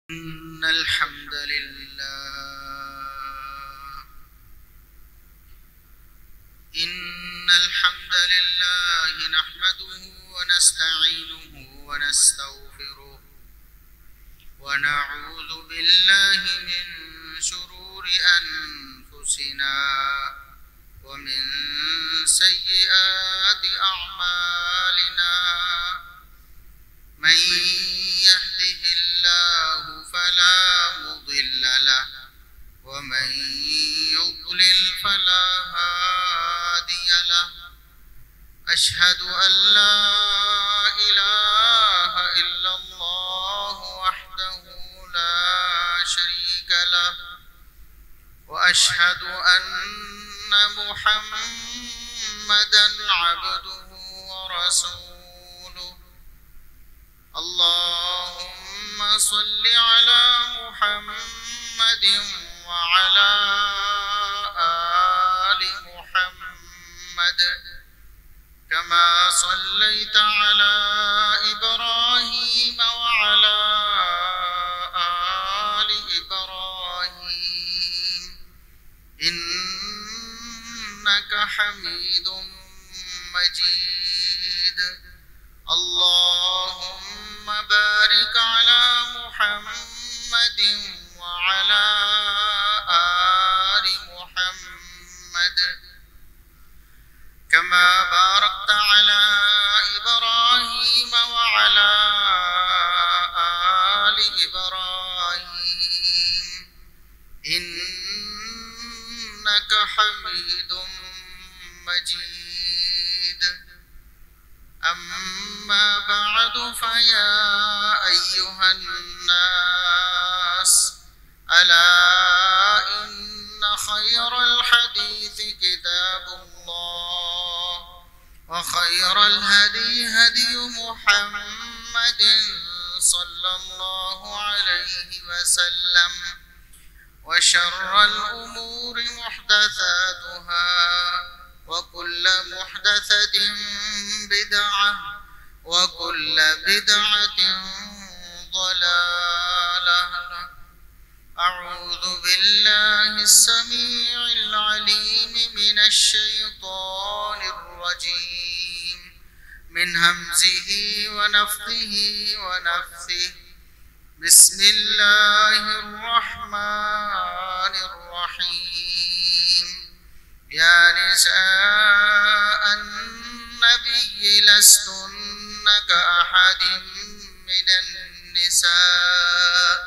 إن الحمد لله نحمده ونستعينه ونستغفره ونعوذ بالله من شرور أنفسنا ومن سيئات أعمالنا من يهده الله فلا مضل له ومن يضلل فلا هادي له أشهد أن لا إله إلا الله وحده لا شريك له وأشهد أن محمدا عبده ورسوله اللهم صل على محمد وعلى آل محمد كما صليت على إبراهيم وعلى آل إبراهيم إنك حميد مجيد اللهم بارك على محمد وعلى آل محمد كما باركت على إبراهيم وعلى آل إبراهيم إنك حميد مجيد أما بعد فيا أيها الناس ألا إن خير الحديث كتاب الله وخير الهدي هدي محمد صلى الله عليه وسلم وشر الأمور محدثاتها وكل محدثة بدعة وكل بدعة ضلالة أعوذ بالله السميع العليم من الشيطان الرجيم من همزه ونفخه ونفثه بسم الله الرحمن الرحيم يا نساء النبي لستن كأحد من النساء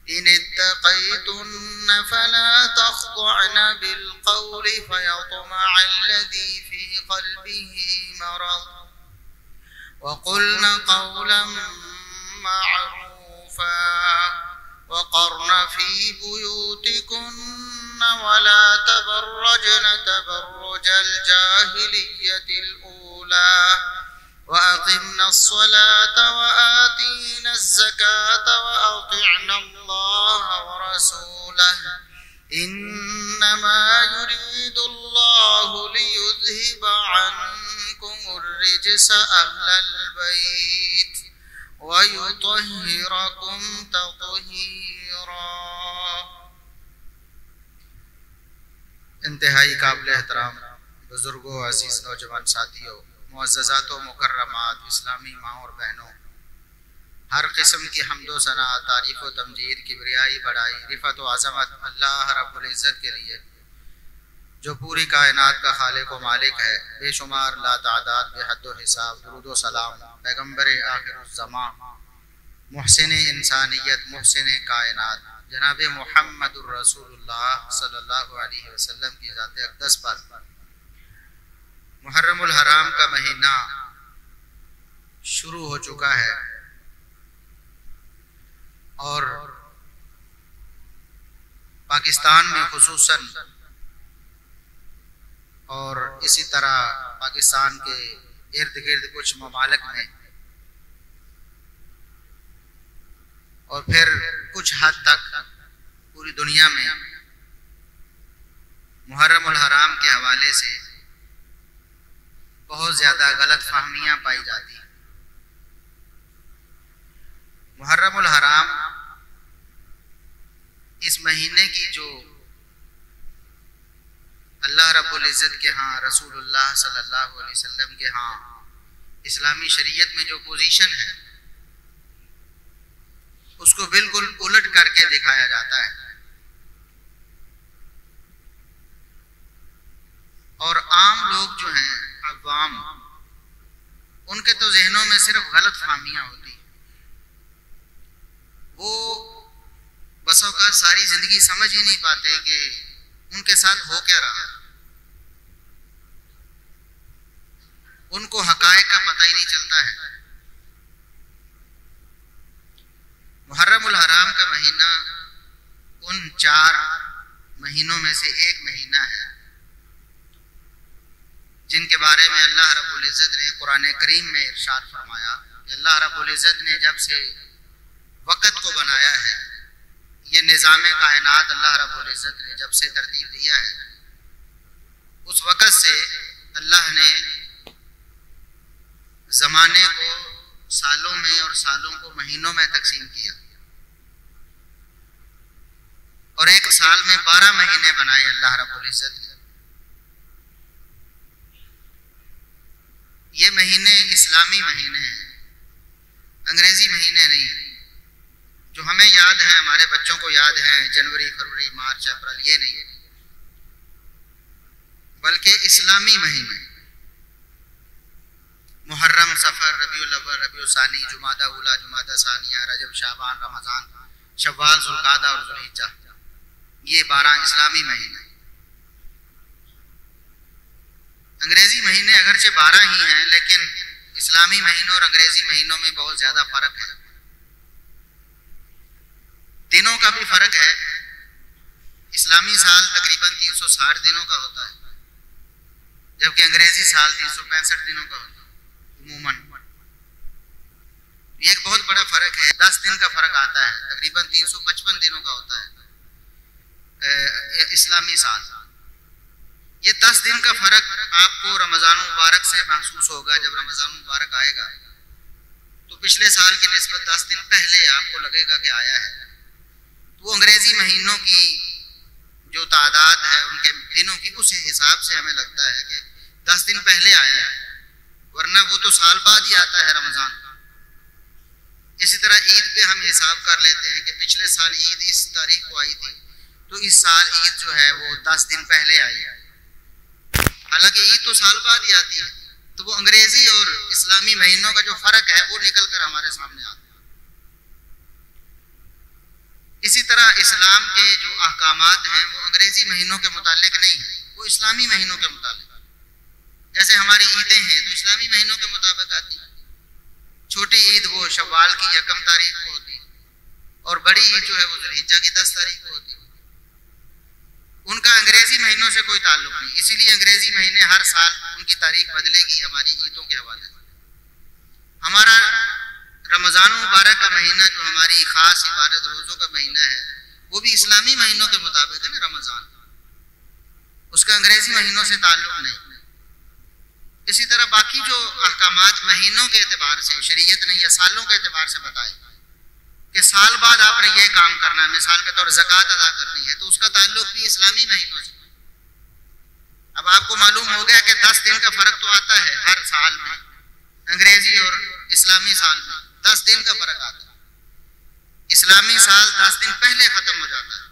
إن اتقيتن فلا تخضعن بالقول فيطمع الذي في قلبه مرض وقلن قولا معروفا وقرن في بيوتكن ولا تبرجن تبرج الجاهلية الأولى وأقمنا الصلاة وآتينا الزكاة وأطعنا الله ورسوله إنما يريد الله ليذهب عنكم الرجس أهل البيت ويطهركم تطهيرا इंतहाई काबिल एहतराम बुजुर्गों अजीज नौजवान साथियों मुअज़्ज़ज़ात व मुकर्रमात इस्लामी माँ और बहनों हर किस्म की हम्दो सना तारीफ़ व तमजीद किबरियाई बड़ाई रिफ़त व अज़मत अल्लाह रब्बुल इज़्ज़त के लिए जो पूरी कायनात का खालिक व मालिक है बेशुमार ला तादाद बेहद व हिसाब दुरूद व सलाम पैगम्बर आखिरुज़्ज़मां मुहसिन इंसानियत मुहसिन कायनात जनाब मुहम्मदुर रसूलुल्लाह सल्लल्लाहु अलैहि वसल्लम की ज़ात अक़दस पर मुहर्रमुल हराम का महीना शुरू हो चुका है और पाकिस्तान में खुसूसन और इसी तरह पाकिस्तान के इर्द गिर्द कुछ ममालिक में और फिर कुछ हद तक पूरी दुनिया में मुहर्रमुल हराम के हवाले से बहुत ज़्यादा गलत फहमियाँ पाई जाती हैं। मुहर्रमुल हराम इस महीने की जो अल्लाह रब्बुल इज़्ज़त के यहाँ, रसूलुल्लाह सल्लल्लाहु अलैहि वसल्लम के यहाँ इस्लामी शरीयत में जो पोजीशन है उसको बिल्कुल उलट करके दिखाया जाता है। और आम लोग जो हैं, अवाम, उनके तो जहनों में सिर्फ गलत फहमियां होती हैं। वो बसों का सारी जिंदगी समझ ही नहीं पाते कि उनके साथ हो क्या रहा, उनको हकायक का पता ही नहीं चलता है। मुहर्रमुल हराम का महीना उन 4 महीनों में से एक महीना है जिनके बारे में अल्लाह रब्बुल इज़्ज़त ने कुरान करीम में इरशाद फरमाया कि अल्लाह रब्बुल इज़्ज़त ने जब से वक़्त को बनाया है, ये निज़ाम कायनात अल्लाह रब्बुल इज़्ज़त ने जब से तरतीब दिया है, उस वक़्त से अल्लाह ने ज़माने को सालों में और सालों को महीनों में तकसीम किया और एक साल में 12 महीने बनाए अल्लाह रब्बुल इज़्ज़त ने। ये महीने इस्लामी महीने हैं, अंग्रेजी महीने नहीं हैं जो हमें याद है, हमारे बच्चों को याद है, जनवरी, फरवरी, मार्च, अप्रैल, ये नहीं, बल्कि इस्लामी महीने मुहर्रम, सफर, रबीउल अव्वल, रबीउल सानी, जुमादा उला, जुमादा सानिया, रजब, शाबान, रमजान, शव्वाल, जुल्कादा और जुल्हिज्जा, ये 12 इस्लामी महीने। अंग्रेजी महीने अगरचे 12 ही हैं, लेकिन इस्लामी महीनों और अंग्रेजी महीनों में बहुत ज्यादा फर्क है। दिनों का भी फर्क है। इस्लामी साल तकरीबन 360 दिनों का होता है, जबकि अंग्रेजी साल 365 दिनों का होता है उमूमन। ये एक बहुत बड़ा फर्क है। 10 दिन का फर्क आता है, तकरीबन 355 दिनों का होता है इस्लामी साल। ये 10 दिन का फर्क आपको रमजान मुबारक से महसूस होगा। जब रमजान मुबारक आएगा तो पिछले साल की निस्बत 10 दिन पहले आपको लगेगा कि आया है। तो वो अंग्रेजी महीनों की जो तादाद है, उनके दिनों की, उस हिसाब से हमें लगता है कि 10 दिन पहले आया है, वरना वो तो साल बाद ही आता है रमजान। इसी तरह ईद पे हम हिसाब कर लेते हैं कि पिछले साल ईद इस तारीख को आई थी, तो इस साल ईद जो है वो 10 दिन पहले आई है। हालांकि ईद तो साल बाद ही आती है। तो वो अंग्रेजी और इस्लामी महीनों का जो फर्क है वो निकल कर हमारे सामने आता है। इसी तरह इस्लाम के जो अहकामात हैं वो अंग्रेजी महीनों के मुतालिक नहीं है, वो इस्लामी महीनों के मुतालिक। जैसे हमारी ईदें हैं तो इस्लामी महीनों के मुताबिक आती है। छोटी ईद वो शव्वाल की 1 तारीख को होती है और बड़ी ईद जो है वो जुल्हिज्जा की 10 तारीख को होती है। उनका अंग्रेजी महीनों से कोई ताल्लुक नहीं, इसीलिए अंग्रेजी महीने हर साल उनकी तारीख बदलेगी हमारी ईदों के हवाले से। हमारा रमजान मुबारक का महीना जो हमारी खास इबादत रोजों का महीना है, वो भी इस्लामी महीनों के मुताबिक है ना रमजान, उसका अंग्रेजी महीनों से ताल्लुक नहीं। इसी तरह बाकी जो अहकामात महीनों के एतबार से, शरीयत ने या सालों के एतबार से बताए कि साल बाद आपने ये काम करना है, मिसाल के तौर ज़कात अदा करनी है, तो उसका ताल्लुक भी इस्लामी महीनों से। अब आपको मालूम हो गया कि 10 दिन का फर्क तो आता है हर साल में, अंग्रेजी और इस्लामी साल में 10 दिन का फर्क आता है। इस्लामी साल 10 दिन पहले खत्म हो जाता है,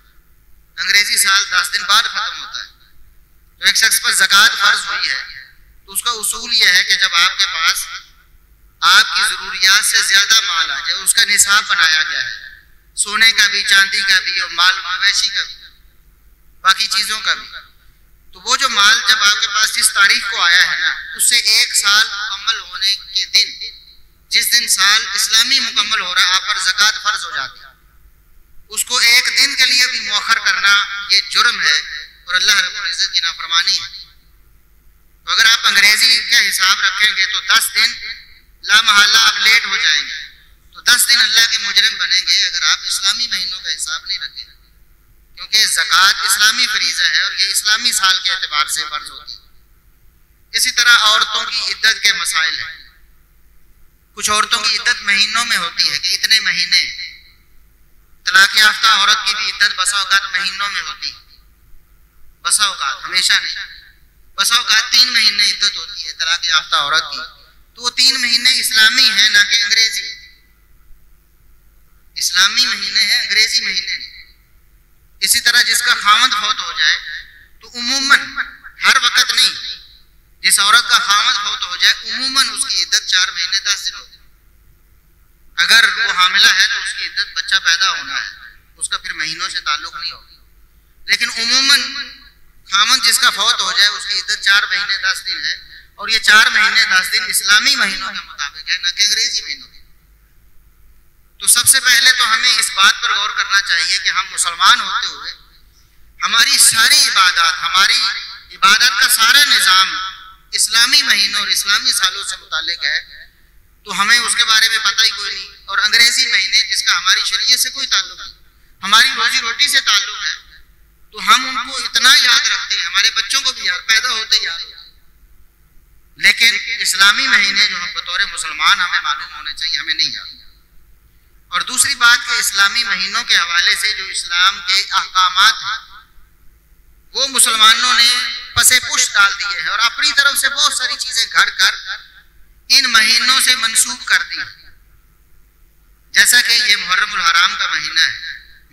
अंग्रेजी साल 10 दिन बाद खत्म होता है। तो एक शख्स पर ज़कात फर्ज हुई है तो उसका उसूल यह है कि जब आपके पास आपकी जरूरियात से ज्यादा माल आ जाए, उसका निसाब बनाया गया है, सोने का भी, चांदी का भी और माल मवेशी का भी, बाकी चीजों का भी, तो वो जो माल जब आपके पास जिस तारीख को आया है ना, उससे 1 साल मुकम्मल होने के दिन, जिस दिन साल इस्लामी मुकम्मल हो रहा है, आप पर ज़कात फर्ज हो जाती है। उसको 1 दिन के लिए भी मुअख्खर करना ये जुर्म है और अल्लाह रब्बुल इज़्ज़त की नाफरमानी है। तो अगर आप अंग्रेजी का हिसाब रखेंगे तो 10 दिन लामहल्ला आप लेट हो जाएंगे, तो 10 दिन अल्लाह के मुजरिम बनेंगे अगर आप इस्लामी महीनों का हिसाब नहीं रखेंगे, क्योंकि ज़कात इस्लामी फरीज़ा है और ये इस्लामी साल के एतबार से फर्ज होती है। इसी तरह औरतों की इद्दत के मसाइल हैं। कुछ औरतों की इद्दत महीनों में होती है कि इतने महीने, तलाक याफ्ता औरत की भी इद्दत बसा औकात महीनों में होती है, बसा औकात, हमेशा नहीं, बसा औकात 3 महीने इद्दत होती है तलाक याफ्ता औरत की। तो वो 3 महीने इस्लामी है ना कि अंग्रेजी, इस्लामी महीने हैं, अंग्रेजी महीने नहीं। इसी तरह जिसका खामद फौत हो जाए तो उमूमन, हर वक्त नहीं, जिस औरत का खामद फौत हो जाए उमूमन उसकी इद्दत 4 महीने 10 दिन होती है। अगर वो हामिला है तो उसकी इद्दत बच्चा पैदा होना है, उसका फिर महीनों से ताल्लुक नहीं होगी। लेकिन उमूमन खामद जिसका फौत हो जाए उसकी इद्दत 4 महीने 10 दिन है, और ये 4 महीने 10 दिन इस्लामी महीनों के मुताबिक है, ना कि अंग्रेजी महीनों के। तो सबसे पहले तो हमें इस बात पर गौर करना चाहिए कि हम मुसलमान होते हुए हमारी सारी इबादत, हमारी इबादत का सारा निज़ाम इस्लामी महीनों और इस्लामी सालों से मुताल्लिक है, तो हमें उसके बारे में पता ही कोई नहीं। और अंग्रेजी महीने जिसका हमारी शरीयत से कोई ताल्लुक नहीं, हमारी रोजी रोटी से ताल्लुक है, तो हम उनको इतना याद रखते हैं, हमारे बच्चों को भी याद, पैदा होते याद होते हैं। लेकिन इस्लामी महीने जो हम बतौर मुसलमान हमें मालूम होने चाहिए, हमें नहीं याद। और दूसरी बात कि इस्लामी महीनों के हवाले से जो इस्लाम के अहकामात हैं वो मुसलमानों ने पसे पुश डाल दिए हैं और अपनी तरफ से बहुत सारी चीजें घड़ कर इन महीनों से मंसूब कर दी। जैसा कि ये मुहर्रमुल हराम का महीना है,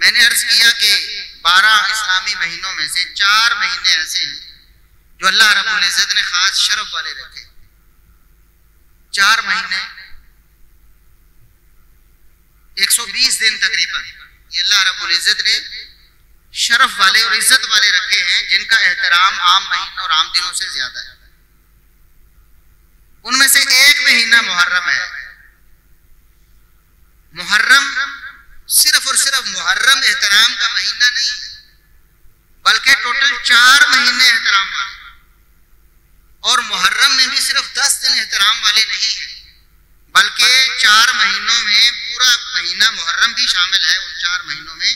मैंने अर्ज किया कि 12 इस्लामी महीनों में से 4 महीने ऐसे हैं जो अल्लाह रब्बुल इज्जत ने खास शरफ वाले रखे। 4 महीने 120 दिन तकरीबन ये अल्लाह रब्बुल इज्जत ने शरफ वाले और इज्जत वाले रखे हैं, जिनका एहतराम आम महीनों और आम दिनों से ज्यादा है। उनमें से एक महीना मुहर्रम है। मुहर्रम सिर्फ और सिर्फ मुहर्रम एहतराम का महीना नहीं है, बल्कि टोटल 4 महीने एहतराम वाले। और मुहर्रम में भी सिर्फ 10 दिन एहतराम वाले नहीं है, बल्कि 4 महीनों में पूरा महीना मुहर्रम भी शामिल है, उन 4 महीनों में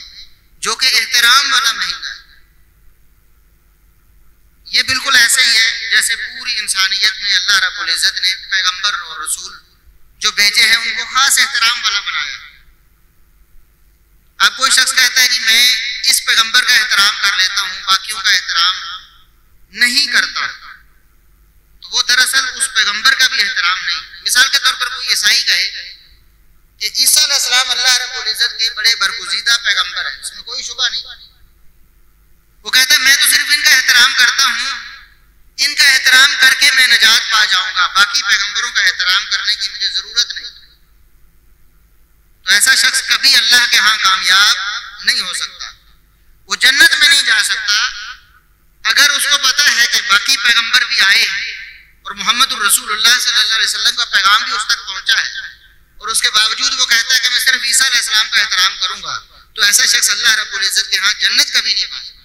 जो कि एहतराम वाला महीना है। ये बिल्कुल ऐसे ही है जैसे पूरी इंसानियत में अल्लाह रब्बुल इज्जत ने पैगंबर और रसूल जो भेजे हैं उनको खास एहतराम वाला बनाया। अब कोई शख्स कहता है कि मैं इस पैगंबर का एहतराम कर लेता हूं, बाकियों का एहतराम नहीं करता, तो वो दरअसल उस पैगंबर का भी एहतराम नहीं। मिसाल के तौर पर कोई ईसाई कहे कि ईसा अलैहिस्सलाम अल्लाह रब्बुल इज्जत के बड़े बरगुज़ीदा पैगंबर है, इसमें कोई शुबा नहीं। वो कहता है मैं तो सिर्फ इनका एहतराम करता हूं, इनका एहतराम करके मैं नजात पा जाऊंगा, बाकी पैगंबरों का एहतराम करने की मुझे जरूरत नहीं। तो ऐसा शख्स कभी अल्लाह के यहाँ कामयाब नहीं हो सकता, वो जन्नत में नहीं जा सकता अगर उसको पता है कि बाकी पैगंबर भी आए हैं और मोहम्मद रसूलुल्लाह सल्लल्लाहु अलैहि वसल्लम का पैगाम भी उस तक पहुंचा है, और उसके बावजूद वो कहता है कि मैं सिर्फ ईसा अलैहिस्सलाम का एहतराम करूंगा, तो ऐसा शख्स अल्लाह रब्बुल इज्जत के यहाँ जन्नत कभी नहीं पा सकता,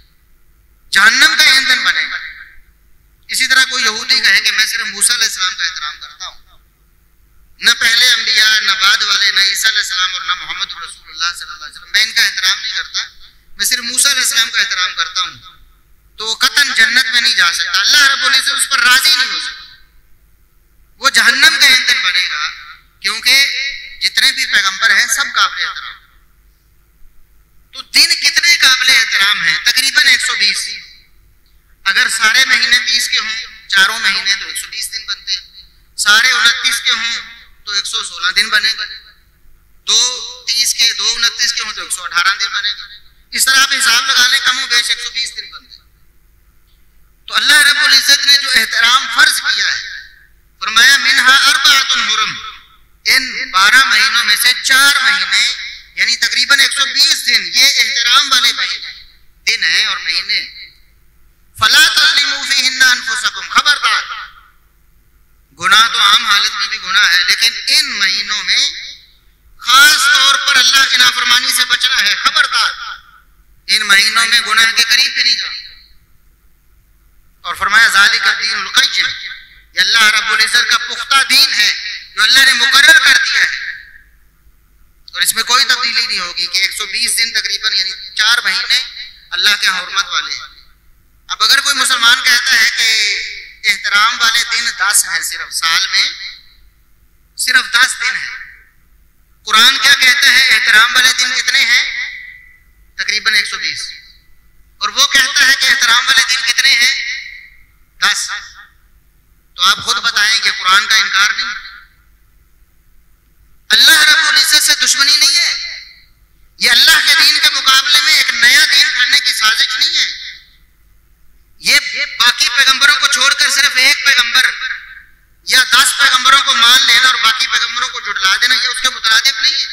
जहन्नम का ईंधन बनेगा। इसी तरह कोई यहूदी कहे कि मैं सिर्फ मूसा अलैहिस्सलाम का एहतराम करता हूँ, न पहले अंबिया न बाद वाले, न ईसा अलैहिस्सलाम और न मोहम्मद रसूलुल्लाह सल्लल्लाहु अलैहि वसल्लम, मैं इनका एहतराम नहीं करता, मैं सिर्फ मूसा अलैहिस्सलाम का एहतराम करता हूँ, तो वो कतन जन्नत में नहीं जा सकता, अल्लाह रब्बुल इज्जत उस पर राजी नहीं हो सकता, वो जहन्नम का ईंधन बनेगा। क्योंकि जितने भी पैगंबर हैं सब काबिल एहतराम। तो दिन कितने काबिल एहतराम हैं? तकरीबन 120। अगर सारे महीने 30 के हों, चारों महीने तो 120 दिन बनते हैं, सारे 29 के हों तो 116 दिन बनेगा, 2 30 के 2 29 के हों तो 118 दिन बनेगा। इस तरह आप हिसाब लगा लें, कमो बेश 120 दिन बनते हैं। तो अल्लाह रब्बुल इज्जत ने जो एहतराम फर्ज किया है, फरमाया मिनहा अर्बाअतुन हुरम, इन 12 महीनों में से 4 महीने यानी तकरीबन 120 दिन ये एहतराम वाले महीने दिन हैं और महीने। फला तज़लिमू फीहिन्ना अनफुसकुम, खबरदार, गुनाह तो आम हालत में भी गुनाह है, लेकिन इन महीनों में खास तौर पर अल्लाह की नाफरमानी से बचना है। खबरदार, इन महीनों में गुनाह के करीब भी नहीं जाना। और फरमाया ज़ालिका दीनुल क़य्यिम, ये अल्लाह रब्बुल इज्जत का पुख्ता दीन है जो अल्लाह ने मुकर्रर कर दिया है, और इसमें कोई तब्दीली नहीं होगी कि 120 दिन तकरीबन यानी 4 महीने अल्लाह के हुर्मत वाले। अब अगर कोई मुसलमान कहता है कि एहतराम वाले दिन 10 हैं, सिर्फ साल में सिर्फ 10 दिन है, कुरान क्या कहता है एहतराम वाले दिन कितने हैं? तकरीबन 120, और वो कहता है कि एहतराम वाले दिन कितने हैं? 10। तो आप खुद बताएं कि कुरान का इनकार नहीं। अल्लाह रब्बुल इज्जत से दुश्मनी नहीं है, ये अल्लाह के दीन के मुकाबले में एक नया दीन करने की साजिश नहीं है। ये बाकी पैगंबरों को छोड़कर सिर्फ एक पैगंबर या 10 पैगंबरों को मान लेना और बाकी पैगंबरों को जुटला देना, ये उसके मुतरादिफ नहीं है।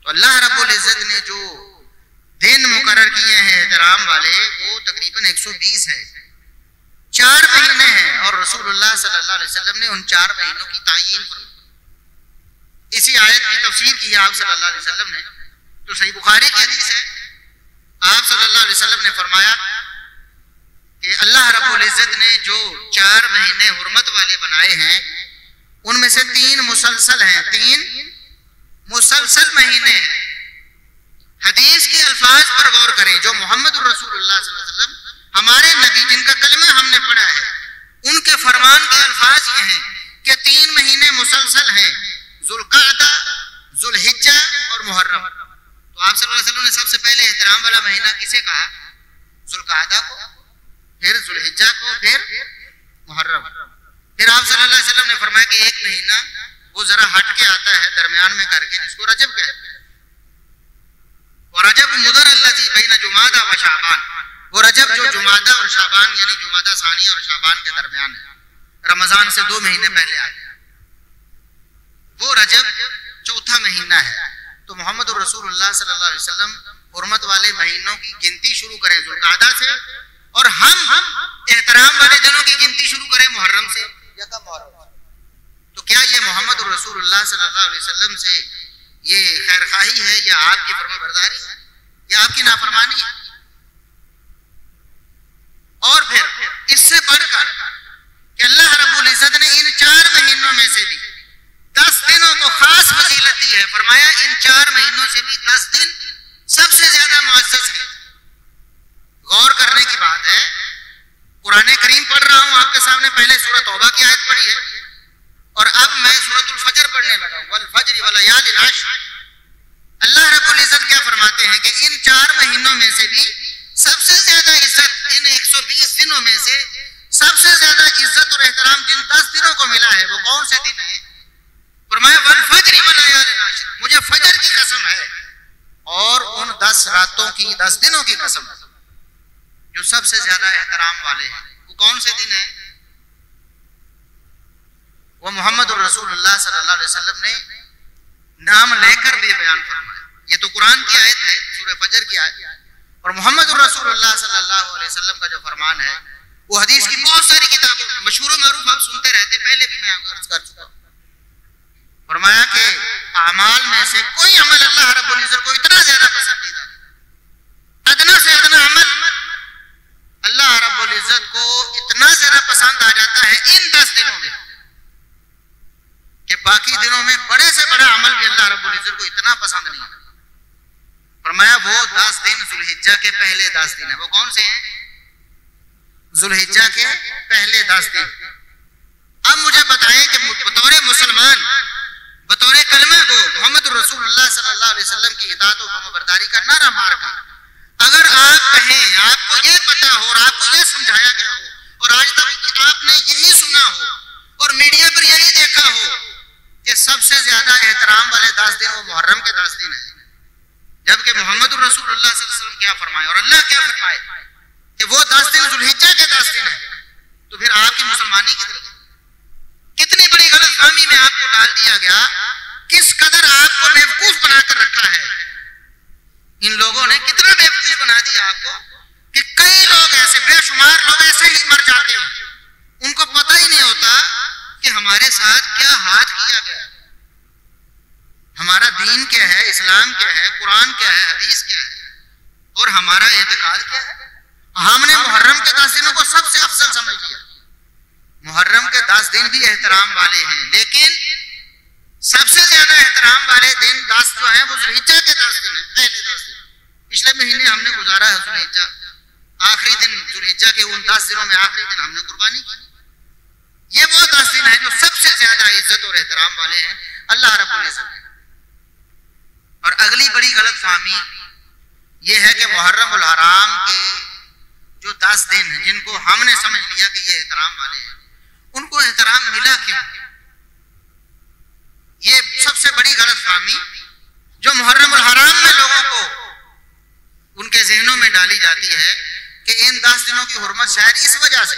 तो अल्लाह रब्बुल इज्जत ने जो दिन मुकर्रर किए हैं एहतराम वाले, वो तकरीबन 120 है, 4 महीने हैं, और रसूलुल्लाह सल्लल्लाहु अलैहि वसल्लम ने उन 4 महीनों की तायीन फरमाई। इसी आयत की तफसीर की आप सल्लल्लाहु अलैहि वसल्लम ने, तो सही बुखारी की हदीस है, आप सल्लल्लाहु अलैहि वसल्लम ने फरमाया कि अल्लाह रब्बुल इज्जत ने जो 4 महीने हुर्मत वाले बनाए हैं, उनमें से 3 मुसलसल हैं, 3 मुसलसल महीने हैं। हदीस के अल्फाज पर गौर करें, जो मोहम्मद रसूलुल्लाह सल्लल्लाहु अलैहि वसल्लम हमारे नबी जिनका कलमा हमने पढ़ा है, उनके फरमान के अल्फाज ये हैं कि 3 महीने मुसलसल हैं, जुल्कादा, जुल्हिज्जा और मुहर्रम। तो आप सल्लल्लाहु अलैहि वसल्लम ने सबसे पहले एहतराम वाला महीना किसे कहा? जुल्कादा को, फिर जुल्हिज्जा को, फिर मुहर्रम। फिर आप सल्लल्लाहु अलैहि वसल्लम ने फरमाया कि एक महीना वो जरा हट के आता है दरमियान में करके, जिसको रजब कहते हैं। और रजब मुदर अल्लज़ी बैन जुमादा व शाबान, वो रजब जो जुमादा और शाबान यानी जुमादा सानी और शाबान के दरमियान है, रमजान से 2 महीने पहले आ गया, वो रजब चौथा महीना है। तो मोहम्मद रसूलुल्लाह सल्लल्लाहु अलैहि वसल्लम हुर्मत वाले महीनों की गिनती शुरू करें जुल्कादा से, और हम एहतराम वाले दिनों की गिनती शुरू करें मुहर्रम से या कब मुहर्रम। तो क्या ये मोहम्मद रसूलुल्लाह सल्लल्लाहु अलैहि वसल्लम से ये खैरखाही है या आपकी फरमाबरदारी है या आपकी नाफरमानी है? और फिर इससे बढ़कर कि अल्लाह रब्बुल इज्जत ने इन 4 महीनों में से भी 10 दिनों को खास फजीलत दी है। फरमाया इन 4 महीनों से भी 10 दिन सबसे ज्यादा मुअज़्ज़ज़ है। गौर करने की बात है, कुरान करीम पढ़ रहा हूं आपके सामने, पहले सूरह तौबा की आयत पढ़ी है और अब मैं सूरतुल फजर पढ़ने लगा हूं, वल फज्र व लयालिन अश्र। अल्लाह रब्बुल इज्जत क्या फरमाते हैं कि इन 4 महीनों में से भी सबसे ज्यादा इज्जत, इन 120 दिनों में से सबसे ज्यादा इज्जत और एहतराम जिन 10 दिनों को मिला है, वो कौन से दिन है? फरमाया वल फज्र व लयालिन अश्र, मुझे फजर की कसम है और उन 10 रातों की, 10 दिनों की कसम जो सबसे ज्यादा एहतराम वाले हैं। वो कौन से दिन है? वो मोहम्मद रसूलुल्लाह सल्लल्लाहु अलैहि वसल्लम ने नाम लेकर भी बयान फरमाया। ये तो कुरान की आयत है, सूरह फजर की आयत, और मोहम्मद रसूलुल्लाह सल्लल्लाहु अलैहि वसल्लम का जो फरमान है वो हदीस की बहुत सारी किताबों में मशहूर और मारूफ, आप सुनते रहते, पहले भी मैं अर्ज कर चुका। फरमाया कि अमाल में से कोई अमल अल्लाह रब्बुल इज्जत को इतना ज्यादा पसंदीदा है, अदना से अदना अमल अल्लाह रब्बुल इज्जत को इतना ज्यादा पसंद आ जाता है इन 10 दिनों में कि बाकी दिनों में बड़े से बड़ा अमल भी अल्लाह रब्बुल इज्जत को इतना पसंद नहीं है। फरमाया वो 10 दिन जुल्हिज्जा के पहले 10 दिन है। वो कौन से हैं? जुल्हिज्जा के पहले 10 दिन। अब मुझे बताएं कि बतौर मुसलमान, बतौर कलमा गो मोहम्मद रसूलुल्लाह सल्लल्लाहु अलैहि वसल्लम की इताअत और फरमाबरदारी का नारा मारकर अगर आप कहें, आपको ये पता हो और आपको ये समझाया गया हो और आज तक आपने यही सुना हो और मीडिया पर यही देखा हो कि सबसे ज्यादा एहतराम वाले 10 दिन वो मुहर्रम के 10 दिन है, जबकि मोहम्मद रसूलुल्लाह सल्लल्लाहु अलैहि वसल्लम क्या फरमाए और अल्लाह क्या फरमाए कि वो 10 दिन जुल्हिज्जा के 10 दिन है, तो फिर आपकी मुसलमानी कितनी बड़ी गलतफहमी में आपको डाल दिया गया, किस कदर आपको बेवकूफ बनाकर रखा है। इन लोगों ने कितना बेवकूफ बना दिया आपको कि कई लोग ऐसे, बेशुमार लोग ऐसे ही मर जाते हैं, उनको पता ही नहीं होता कि हमारे साथ क्या हाथ किया गया, हमारा दीन क्या है, इस्लाम क्या है, कुरान क्या है, हदीस क्या है और हमारा एतकाद क्या है। हमने मुहर्रम के 10 दिनों को सबसे अफजल समझ लिया। मुहर्रम के 10 दिन भी एहतराम वाले हैं, लेकिन सबसे ज्यादा एहतराम वाले दिन 10 जो है वो जुल्हिज्जा के 10 दिन है, पहले 10 दिन। पिछले महीने हमने गुजारा है जुल्हिज्जा, आखिरी दिन जुल्हिज्जा के उन 10 दिनों में आखिरी दिन हमने कुर्बानी की। ये वो 10 दिन है जो सबसे ज्यादा इज्जत और एहतराम वाले हैं अल्लाह रब्बुल इज्जत। और अगली बड़ी गलत फहमी ये है कि मुहर्रम उल हराम के जो 10 दिन हैं जिनको हमने समझ लिया कि ये एहतराम वाले हैं, उनको एहतराम मिला क्यों? ये सबसे बड़ी गलत फहमी जो मुहर्रम उल हराम में लोगों को उनके जहनों में डाली जाती है कि इन 10 दिनों की हुर्मत शायद इस वजह से,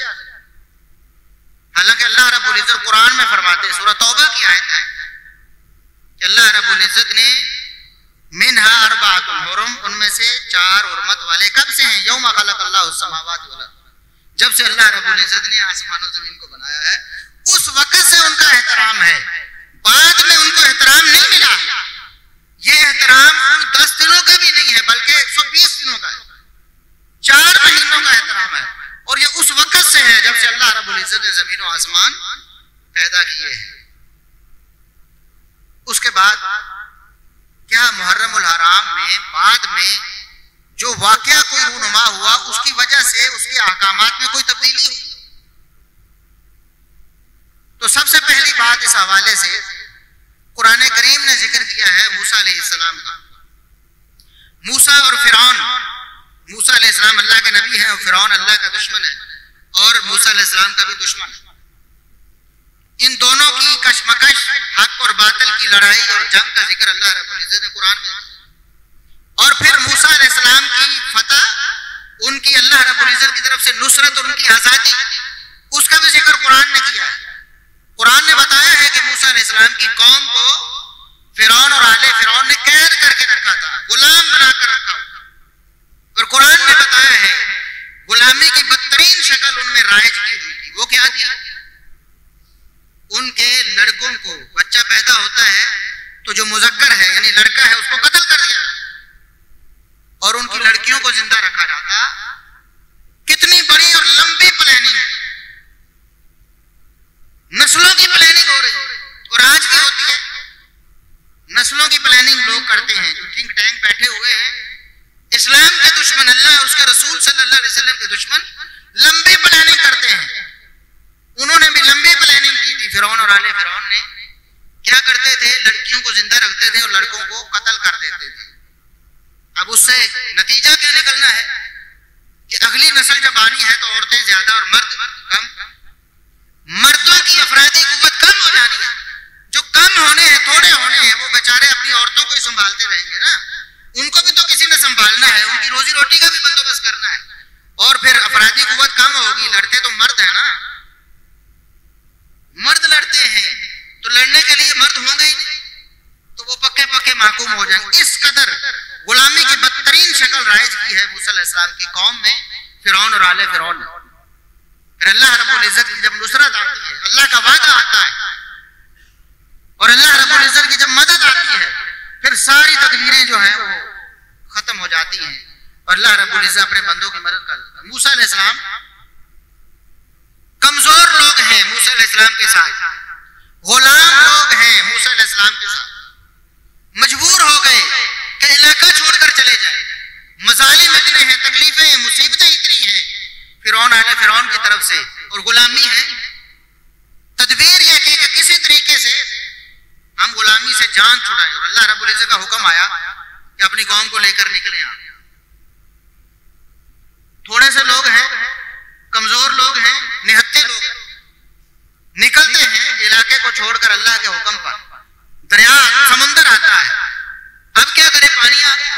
हालांकि अल्लाह रब्बुल इज्जत कुरान में फरमाते हैं, सूरह तौबा की आयत है कि अल्लाह रब्बुल इज्जत ने मिनहा अर्बाअतुन हुरुम, उनमें से 4 हुर्मत वाले कब से हैं? यौमा खलक़ल्लाहु समावाति वल अर्द, जब से अल्लाह रब्बुल इज्जत ने आसमान और जमीन को बनाया है उस वक्त से उनका एहतराम है। बाद में उनको एहतराम नहीं मिला। ये एहतराम उन 10 दिनों का भी नहीं है बल्कि 120 दिनों का है, 4 महीनों का एहतराम है। और ये उस वक्त से है जब से अल्लाह रब्बुल इज्जत ने जमीन और आसमान पैदा किए हैं। उसके बाद क्या मुहर्रम उल हराम में बाद में जो वाकया कोई रूनुमा हुआ उसकी वजह से उसके अहकामात में कोई तब्दीली हुई? तो सबसे पहली बात इस हवाले से कुरान करीम ने जिक्र किया है मूसा अलैहिस्सलाम का। मूसा और फिरौन, मूसा अलैहिस्सलाम अल्लाह के नबी हैं और फिरौन अल्लाह का दुश्मन है और मूसा अलैहिस्सलाम का भी दुश्मन है। इन दोनों की कशमकश, हक और बातिल की लड़ाई और जंग का जिक्र अल्लाह रब्बुल इज्जत ने कुरान में किया। और फिर मूसा अलैहिस्सलाम की फतह, उनकी अल्लाह रब्बुल इज्जत की तरफ से नुसरत और उनकी आजादी, उसका भी जिक्र कुरान ने किया है। कुरान ने बताया है कि मूसा अलैहिस्सलाम की कौम को फिरौन और आले फिरौन ने कैद करके रखा था, गुलाम बनाकर रखा हुआ। और कुरान ने बताया है गुलामी की बदतरीन शक्ल उनमें राइज की हुई थी। वो क्या थी? उनके लड़कों को, बच्चा पैदा होता है तो जो मुजक्कर है यानी लड़का है उसको कत्ल कर दिया और उनकी लड़कियों को जिंदा रखा जाता। कितनी बड़ी और लंबी प्लानिंग, नस्लों की प्लानिंग हो रही है और आज भी होती है। नस्लों की प्लानिंग लोग करते हैं जो थिंक टैंक बैठे हुए हैं, इस्लाम के दुश्मन, अल्लाह और उसके रसूल सल्लल्लाहु अलैहि वसल्लम के दुश्मन, लंबी प्लानिंग करते हैं। उन्होंने भी लंबी प्लानिंग की थी। फिरौन और आले फिरौन ने क्या करते थे? लड़कियों को जिंदा रखते थे और लड़कों को कत्ल कर देते थे। अब उससे नतीजा क्या निकलना है कि अगली नस्ल जब आनी है तो औरतें ज्यादा और मर्द कम, मर्दों की अफरादी कुव्वत कम हो जानी है। जो कम होने हैं, थोड़े होने हैं, वो बेचारे अपनी औरतों को ही संभालते रहेंगे ना, उनको भी तो किसी ने संभालना है, उनकी रोजी रोटी का भी बंदोबस्त करना है। और फिर अफरादी कुव्वत कम होगी, लड़ते तो मर्द है ना, मर्द लड़ते हैं तो लड़ने के लिए मर्द होंगे ही नहीं, तो वो पक्के पक्के माकूम हो जाएंगे। इस कदर गुलामी की बदतरीन शक्ल राइज की है मूसा अलैहिस्सलाम की कौम में फिरौन और आले फिरौन ने। फिर अल्लाह रब्बुल इज्जत की जब नुसरत आती है, अल्लाह का वादा आता है और अल्लाह रब्बुल इज्जत की जब मदद आती है, फिर सारी तकदीरें जो है वो खत्म हो जाती हैं और अल्लाह रब्बुल इज्जत अपने बंदों की मदद करता है। मूसा अलैहिस्सलाम कमजोर लोग हैं मूसा अलैहिस्सलाम के साथ, गुलाम लोग हैं मूसा अलैहिस्सलाम के साथ, मजबूर हो गए कि इलाका छोड़कर चले जाए। मजालिम इतने हैं, तकलीफें, मुसीबतें इतनी हैं फिरौन आले फिरौन की तरफ से और गुलामी है। तदबीर यह की कि किसी तरीके से हम गुलामी से जान छुड़ाएं और अल्लाह रब्बुल इज्जत का हुक्म आया कि अपनी कौम को लेकर निकले। थोड़े से लोग हैं, कमजोर लोग हैं, निहत्ते लोग हैं, निकलते हैं इलाके को छोड़कर अल्लाह के हुक्म पर। दरिया, समंदर आता है, अब क्या करे? पानी आ गया।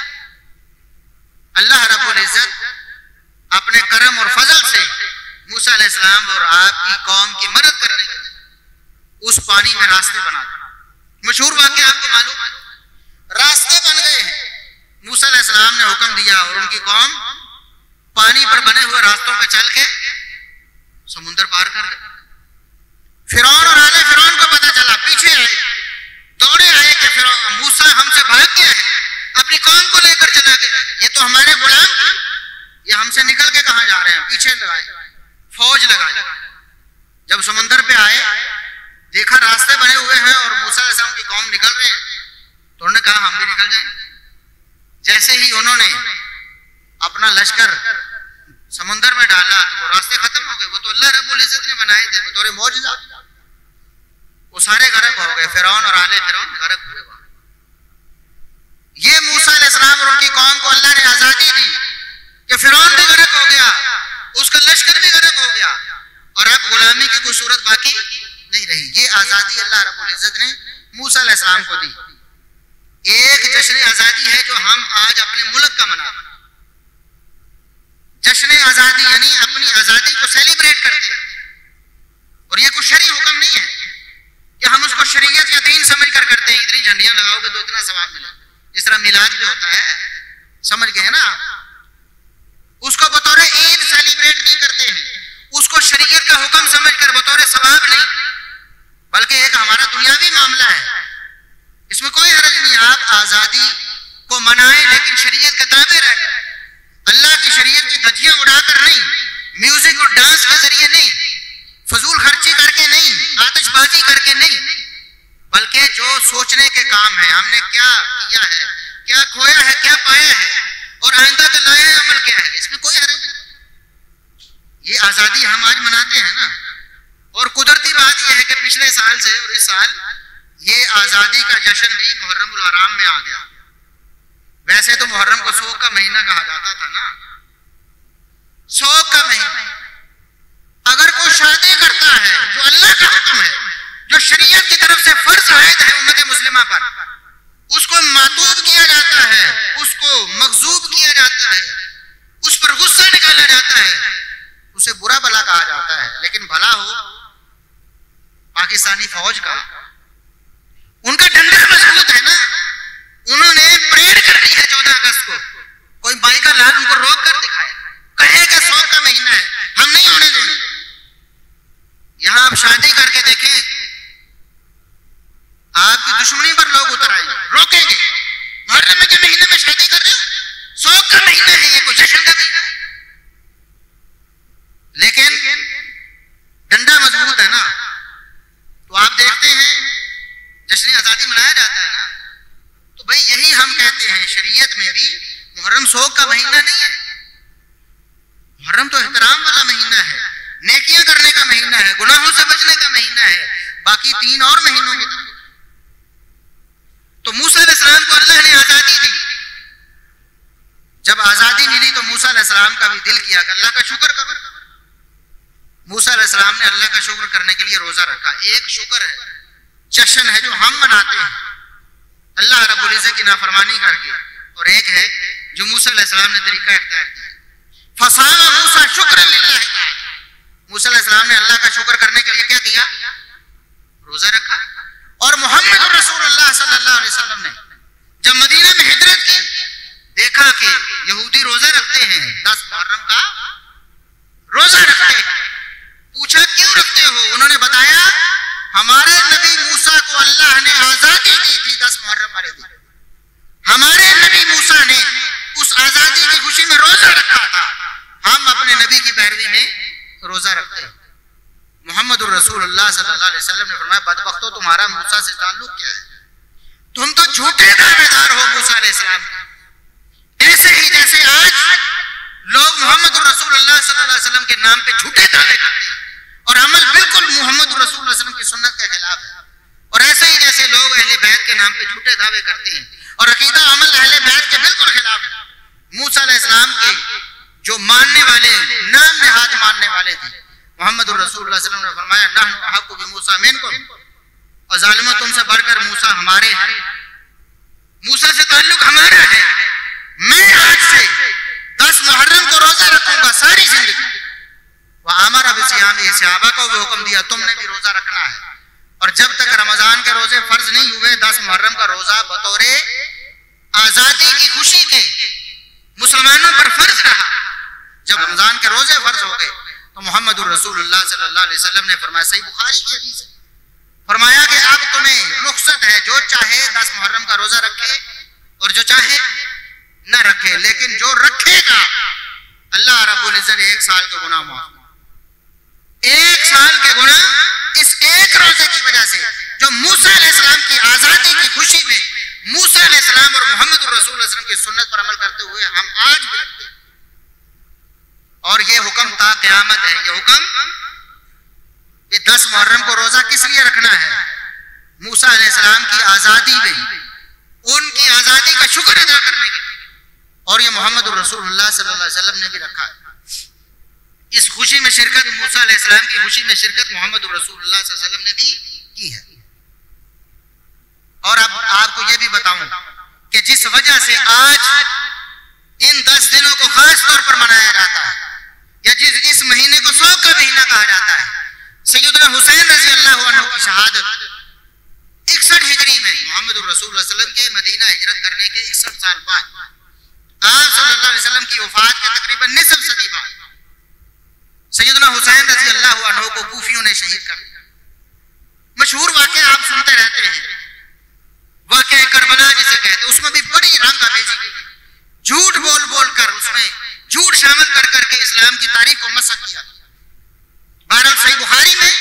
अल्लाह रब्बुल इज्जत अपने करम और फजल से मूसा अलैहिस्सलाम और आपकी कौम की मदद करने के लिए उस पानी में रास्ते बना दिए। मशहूर वाकया आपको मालूम है, रास्ते बन गए हैं। मूसा अलैहिस्सलाम ने हुक्म दिया और उनकी कौम पानी पर बने हुए रास्तों पे चल के समुद्र पार कर गए। फिरौन और आले फिरौन को पता चला, पीछे आए, दौड़े आए कि फिरौन मूसा हमसे भाग गया है, अपनी कौम को लेकर चला गया, ये तो हमारे गुलाम थे, ये हमसे निकल के कहां जा रहे हैं? पीछे लगाए, फौज लगाई। जब समुद्र पे आए, देखा रास्ते बने हुए हैं और मूसा अलैहिस्सलाम की कौम निकल रहे हैं, तो उन्होंने कहा हम भी निकल जाएं। जैसे ही उन्होंने अपना लश्कर समुद्र में डाला तो वो रास्ते खत्म हो गए। वो तो अल्लाह रब्बुल इज्जत ने बनाए थे बतौर मौजज़ा, वो सारे गर्क हो गए। फिरौन और आले फिरौन गर्क हुए। ये मूसा अलैहिस्सलाम और उनकी कौम को अल्लाह ने आजादी दी कि फिरौन भी गर्क हो गया, उसका लश्कर भी गर्क हो गया और अब गुलामी की कोई सूरत बाकी नहीं रही। ये आजादी अल्लाह रब्बुल इज्जत ने मूसा अलैहिस्सलाम को दी। एक जश्न आजादी है जो हम आज अपने मुल्क का मनाते हैं। जश्न आजादी यानी अपनी आजादी को सेलिब्रेट करते हैं और ये कोई शरई हुक्म नहीं है कि हम उसको शरीयत या दीन समझ कर करते हैं। इतनी झंडियां लगाओगे तो इतना सवाब मिलेगा, जिस तरह मिलाद भी होता है, समझ गए ना। उसको बतौर ईद सेलिब्रेट नहीं करते हैं, उसको शरीयत का हुक्म समझ कर बतौर सवाब नहीं, बल्कि एक हमारा दुनियावी मामला है, इसमें कोई हर्ज नहीं। आप आजादी को मनाएं लेकिन शरीयत के ताबे रहकर, अल्लाह की शरीयत की धज्जियां उड़ाकर नहीं, म्यूजिक और डांस के जरिए नहीं, फजूल खर्ची करके नहीं, आतिशबाजी करके नहीं, बल्कि जो सोचने के काम है, हमने क्या किया है, क्या खोया है, क्या पाया है और आइंदा का लाया अमल क्या है, इसमें कोई हर्ज नहीं। ये आजादी हम आज मनाते हैं ना। और कुदरती बात यह है कि पिछले साल से और इस साल ये आजादी का जश्न भी मुहर्रम उल हराम में आ गया। वैसे तो मुहर्रम को शौक का महीना कहा जाता था ना, शौक का महीना। अगर कोई शादी करता है जो अल्लाह का हुक्म है, जो शरीयत की तरफ से फर्ज आयत है उम्मत मुस्लिमा पर, उसको मातूब किया जाता है, उसको मगजूब किया जाता है, उस पर गुस्सा निकाला जाता है, उसे बुरा भला कहा जाता है। लेकिन भला हो पाकिस्तानी फौज का, उनका डंडा मजबूत है ना, उन्होंने परेड करनी है 14 अगस्त को, कोई बाई का लाल उनको रोक कर दिखाए, कहेगा 100 का महीना है, हम नहीं होने देंगे। यहां आप शादी करके देखें, आपकी दुश्मनी पर लोग उतर आएंगे, रोकेंगे। मुहर्रम के महीने में शादी कर रहे हो, 100 का महीना है, ये कोई जश्न का महीना है। लेकिन डंडा मजबूत है ना, तो आप देखते हैं जश्न आजादी मनाया जाता है ना। तो भाई यही हम कहते हैं, शरीयत में भी मुहर्रम शौक का महीना नहीं है। मुहर्रम तो एहतराम वाला महीना है, नेकियां करने का महीना है, गुनाहों से बचने का महीना है, बाकी 3 और महीनों की तरह। तो मूसा अलैहिस्सलाम को अल्लाह ने आजादी दी। जब आजादी मिली तो मूसा अलैहिस्सलाम का भी दिल किया कि अल्लाह का शुक्र करो। मूसा अलैहिस्सलाम ने अल्लाह का शुक्र करने के लिए रोजा रखा। एक शुक्र है, जश्न है जो हम मनाते हैं अल्लाह रब्बुल इज्जत की नाफरमानी करके, और एक है जो मूसा अलैहिस्सलाम ने तरीका इख्तियार किया। फसामा मूसा शुक्र लिल्लाह, मूसा अलैहिस्सलाम ने अल्लाह का शुक्र करने के लिए क्या किया? रोजा रखा। और मोहम्मद रसूलुल्लाह सल्लल्लाहु अलैहि वसल्लम ने जब मदीना में हिजरत की, देखा कि यहूदी रोजा रखते हैं, 10 मुहर्रम का रोजा रखते हैं। पूछा क्यों रखते हो? उन्होंने बताया हमारे नबी मूसा को अल्लाह ने आजादी दी थी 10 मुहर्रम वाले दिन। हमारे नबी मूसा ने उस आजादी की खुशी में रोजा रखा था, हम अपने नबी की पैरवी में रोजा रखते हैं। मोहम्मद रसूलुल्लाह सल्लल्लाहु अलैहि वसल्लम ने फरमाया, बदबख्तो तुम्हारा मूसा से ताल्लुक क्या है? तुम तो झूठे दावेदार हो मूसा अलैहिस्सलाम के। ऐसे ही जैसे आज लोग मोहम्मद रसूलुल्लाह सल्लल्लाहु अलैहि वसल्लम के नाम पे झूठे दावे करते हैं और अमल बिल्कुल मोहम्मद रसूलुल्लाह सल्लल्लाहु अलैहि वसल्लम की सुन्नत के खिलाफ है। और ऐसे ही जैसे लोग अहले बैत के नाम पे झूठे दावे करते हैं और अकीदा अमल अहले बैत के बिल्कुल खिलाफ है। मूसा अलैहिस्सलाम के जो मानने वाले, नाम नेहाद मानने वाले थे, मोहम्मद रसूलुल्लाह सल्लल्लाहु अलैहि वसल्लम ने फरमाया, नहनु अहक्कु बिमूसा मिनकुम, और जालिमों तुमसे बढ़कर मूसा हमारे हैं, मूसा से ताल्लुक हमारा है। मैं आज से 10 मुहर्रम को रोजा रखूंगा सारी जिंदगी। वह आमरा बिसियाम, सहाबा को भी हुक्म दिया तुमने भी रोजा रखना है। और जब तक रमजान के रोजे फर्ज नहीं हुए, 10 मुहर्रम का रोजा बतौरे आजादी की खुशी के मुसलमानों पर फर्ज रहा। जब रमजान के रोजे फर्ज हो गए तो मोहम्मद रसूलुल्लाह सल्लल्लाहु अलैहि वसल्लम ने फरमाया, सही बुखारी की हदीस है, फरमाया कि अब तुम्हें रुख्सत है, जो चाहे 10 मुहर्रम का रोजा रखे और जो चाहे न रखे, लेकिन जो रखेगा अल्लाह रब्बुल इज्जत 1 साल के गुनाह माफ, 1 साल के गुनाह इस एक रोजे की वजह से, जो मूसा अलैहिस्सलाम की आजादी की खुशी में मूसा अलैहिस्सलाम और मोहम्मद रसूलुल्लाह सल्लल्लाहु अलैहि वसल्लम की सुन्नत पर अमल करते हुए हम आज भी रखते हैं। और ये हुक्म ता क़यामत है। ये हुक्म, ये 10 मुहर्रम को रोजा किस लिए रखना है? मूसा अलैहिस्सलाम की आजादी में उनकी आजादी का शुक्र अदा करने के लिए, और ये मोहम्मद रसूलुल्लाह सल्लल्लाहु अलैहि वसल्लम ने भी रखा है। इस खुशी में शिरकत, मूसा अलैहिस्सलाम की खुशी में शिरकत मोहम्मद रसूलुल्लाह सल्लल्लाहु अलैहि वसल्लम ने भी की है। और अब आपको ये भी बताऊं कि जिस वजह से आज इन 10 दिनों को खास तौर पर मनाया जाता है, या इस महीने को शौक का महीना कहा जाता है, सैयदना हुसैन रजी अल्लाह अन्हु की शहादत 61 हिजरी में मोहम्मद रसूलुल्लाह सल्लल्लाहु अलैहि वसल्लम के मदीना हिजरत करने के 61 साल बाद, आप सल्लल्लाहु अलैहि वसल्लम की वफात के तकरीबन निसफ सदी बाद सैयदना हुसैन रजी अल्लाह अन्हु को कूफियों ने शहीद कर दिया। मशहूर वाक़या आप सुनते रहते हैं, वाक़या करबला जिसे कहते हैं, उसमें भी बड़ी रंगारेजी की, झूठ बोल बोल कर उसमें झूठ शामिल कर करके इस्लाम की तारीख को मसख किया। बहरहाल सही बुखारी में